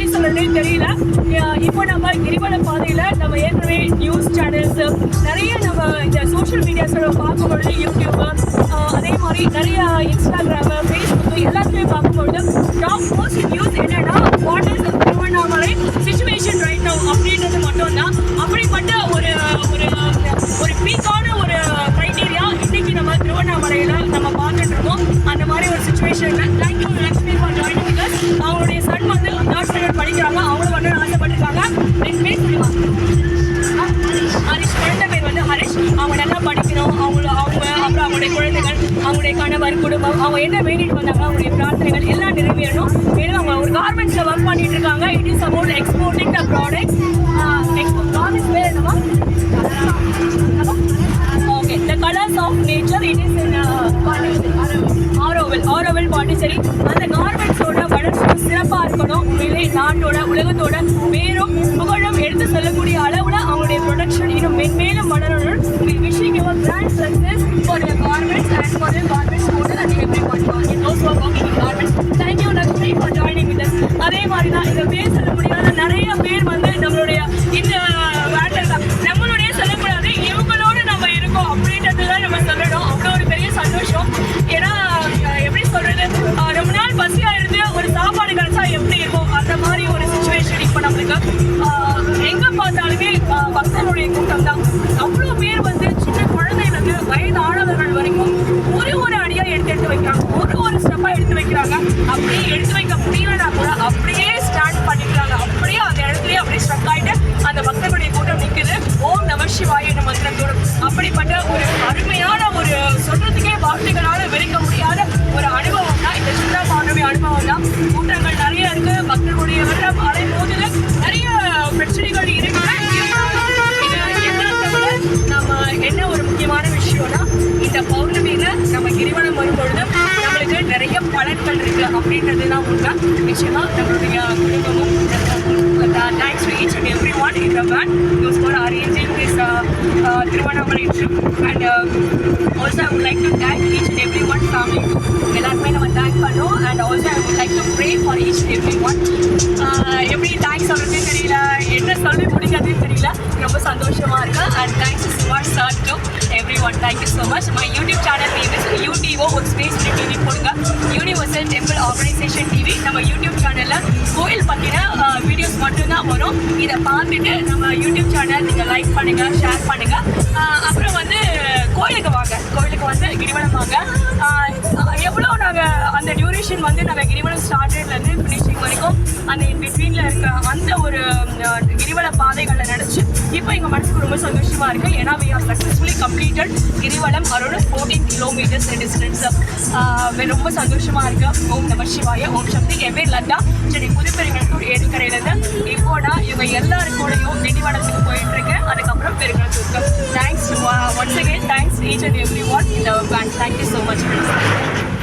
எப்படி சொல்றதே தெரியல. இப்போ நம்ம கிரிவல பாதையில நம்ம ஏற்கனவே நியூஸ் சேனல்ஸ் நிறைய நம்ம இந்த சோஷியல் மீடியாஸோட பார்க்கும்பொழுது யூடியூப் அதே மாதிரி நிறைய இன்ஸ்டாகிராம் ஃபேஸ்புக் எல்லாத்துலேயும் பார்க்கும்பொழுது டாப் மோஸ்ட் நியூஸ் என்னன்னா what is Tiruvannamalai situation right now அப்படின்றது மட்டும்தான். அப்படிப்பட்ட ஒரு ஒரு ஒரு பீக்கான ஒரு க்ரைட்டீரியா இன்னைக்கு நம்ம திருவண்ணாமலையில் நம்ம பார்த்துட்டு இருக்கோம். அந்த மாதிரி ஒரு சுச்சுவேஷனில் thank you Lakshmi for joining with as. அவங்களுடைய சன் வந்து 3rd ஸ்டாண்டர்ட் படிக்கிறாங்க. அவங்களும் வந்து ஆசைப்பட்டிருக்காங்க. ரெண்டு பேர் சொல்லுவாங்க ஹரிஷ், குழந்தை பேர் வந்து ஹரிஷ். அவங்க நல்லா படிக்கணும், அவங்க அப்புறம் அவங்களுடைய குழந்தைகள், அவங்களுடைய கணவர், குடும்பம், அவங்க என்ன வேண்டிட்டு வந்தாங்க, அவங்களுடைய பிரார்த்தனைகள் எல்லாம் நிறைவேறணும். மேலும் அவங்க ஒரு கார்மெண்ட்ஸில் ஒர்க் பண்ணிட்டு இருக்காங்க. It is about exporting the products. Garments பேர் என்னமா? Okay, the colors of nature, it is in Auroville, Pondicherry. அந்த கார்மெண்ட்ஸோட வளர்ச்சி சிறப்பாக இருக்கணும். உண்மையிலே நாட்டோட உலகத்தோட பேரும் புகழும் எடுத்து செல்லக்கூடிய அளவில் அவங்களுடைய ப்ரொடக்ஷன் இன்னும் மென்மேலும் வளரணும். Wishing your grand success for your garments and for your garments owner and everyone those who are working in garments. Thank you Lakshmi for joining with us. அதே மாதிரி தான் இதை பேர் சொல்ல முடியாத நிறைய பேர் வந்து நம்மளுடைய இந்த வேண்டல் தான் நம்மளுடைய சொல்லக்கூடாது, இவங்களோடு நம்ம இருக்கோம் அப்படின்றது தான் நம்ம சொல்லணும். அவ்வளோ ஒரு பெரிய சந்தோஷம். ஏன்னா எப்படி சொல்றது, ரொம்ப நாள் பசியாக இருந்து ஒரு சாப்பாடு கிடைச்சா எப்படி இருக்கும் அந்த மாதிரி ஒரு சுச்சுவேஷன் இப்போ நம்மளுக்கு எங்கே பார்த்தாலுமே பக்தர்களுடைய கூட்டம் தான். அவ்வளோ பேர் வந்து சின்ன குழந்தைகளுக்கு வயதானவர்கள் வரைக்கும் ஒரு அடியாக எடுத்து வைக்கிறாங்க, ஒரு ஸ்டெப்பாக எடுத்து வைக்கிறாங்க. அப்படியே எடுத்து வைக்க முடியலன்னா கூட அப்படியே ஸ்டாண்ட் பண்ணிக்கிறாங்க. அப்படியே அந்த இடத்துலயே அப்படியே ஸ்ட்ரக் ஆகிட்டு அந்த பக்தர்களுடைய கூட்டம் நிற்குது. ஓம் நம சிவாய என்ற மந்திரத்தோடு. அப்படிப்பட்ட ஒரு அருமையான ஒரு சொல்றதுக்கே வார்த்தைகளால் விரிக்க முடியாத ஒரு அனுபவம் தான் இந்த சித்ரா பௌர்ணமி அனுபவம் தான். கூட்டங்கள் நிறைய இருக்கு, பக்தர்களுடைய வெள்ளம் அலை மோதுல நிறைய பிரச்சனைகள் இருக்கு. நம்ம என்ன ஒரு முக்கியமான விஷயம்னா இந்த பௌர்ணமியில நம்ம கிரிவலம் வரும்பொழுது நம்மளுக்கு நிறைய பலன்கள் இருக்கு அப்படின்றது தான் உண்மை. நிச்சயமா நம்மளுடைய குடும்பமும் thanks to each and everyone in the van who's for arranging this Tiruvannamalai trip, and also I would like to thank each and everyone family எல்லாருமே நம்ம தேங்க் பண்ணோம். And also I would like to pray for each and every one. எப்படி thanks சொல்கிறதுன்னு தெரியல, என்ன சொல்லி முடிக்கிறதுன்னு தெரியல. ரொம்ப சந்தோஷமாக இருக்கு. அண்ட் தேங்க்ஸ் டு சுமார் sir to every one. Thank you so much. My YouTube channel name is UTO ஒரு ஸ்பேஸ் டிவி போடுங்க, யூனிவர்சல் டெம்பிள் ஆர்கனைசேஷன் டிவி. நம்ம யூடியூப் சேனலில் கோயில் பற்றின வீடியோஸ் மட்டும்தான் வரும். இதை பார்த்துட்டு நம்ம யூடியூப் சேனல் நீங்கள் லைக் பண்ணுங்கள், ஷேர் பண்ணுங்கள். அப்புறம் வந்து கோயிலுக்கு வாங்க, கோயிலுக்கு வந்து கிரிவலம் வாங்க. எவ்வளோ நாங்கள் அந்த டியூரேஷன் வந்து நாங்கள் கிரிவலம் ஸ்டார்டட்லேருந்து ஃபினிஷிங் வரைக்கும் அந்த பிட்வீனில் இருக்க அந்த ஒரு கிரிவல பாதைகளை நினச்சி இப்போ எங்கள் மனசுக்கு ரொம்ப சந்தோஷமாக இருக்குது. ஏன்னா we have successfully completed Girivalam around 14 kilometers distance. ரொம்ப சந்தோஷமாக இருக்குது. ஓம் நம சிவாய, ஓம் சக்தி. என் பேர் லதா. சரி, புதுப்பெருங்கலத்தூர் ஏரிக்கரையிலேருந்து இப்போ நான் இவங்க எல்லாருக்கூடையும் கிரிவலத்துக்கு போயிட்டுருக்கேன். அதுக்கப்புறம் பெருங்கலத்தூருக்கு. Thanks once again, thanks each and every one இந்த band. Thank you so much friends.